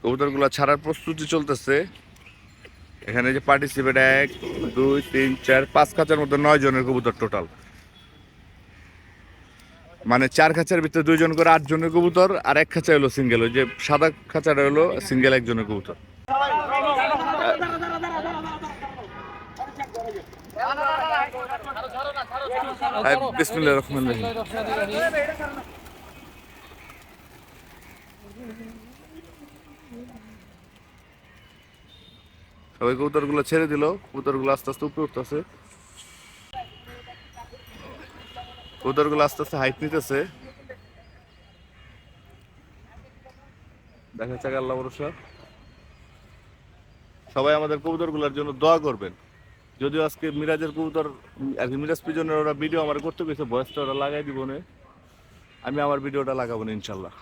কবুতরগুলো ছাড়ার প্রস্তুতি চলতেছে। এখানে যে পার্টিসিপেট 1 2 3 4 5 খাঁচার মধ্যে 9 জনের কবুতর টোটাল, মানে 4 খাঁচার ভিতরে 2 জন করে 8 জনের কবুতর, আর এক খাঁচা হলো সিঙ্গেল, ওই যে সাদা খাঁচাটা হলো সিঙ্গেল একজনের কবুতর। বিসমিল্লাহির রহমানির রহিম। সবাই কবুতরগুলো ছেড়ে দিল, কবুতরগুলো আস্তে আস্তে উপরে উঠতেছে, কবুতরগুলো আস্তে আস্তে হাইট নিতেছে। দেখা যাক আল্লাহ ভরসা। সবাই আমাদের কবুতরগুলোর জন্য দোয়া করবেন। যদিও আজকে মিরাজের কবুতর আর কি, মিরাজ পিজনের ওরা ভিডিও আমার করতে গেছে, ভয়েসটা ওরা লাগাই দিব না, আমি আমার ভিডিওটা লাগাবো না ইনশাল্লাহ।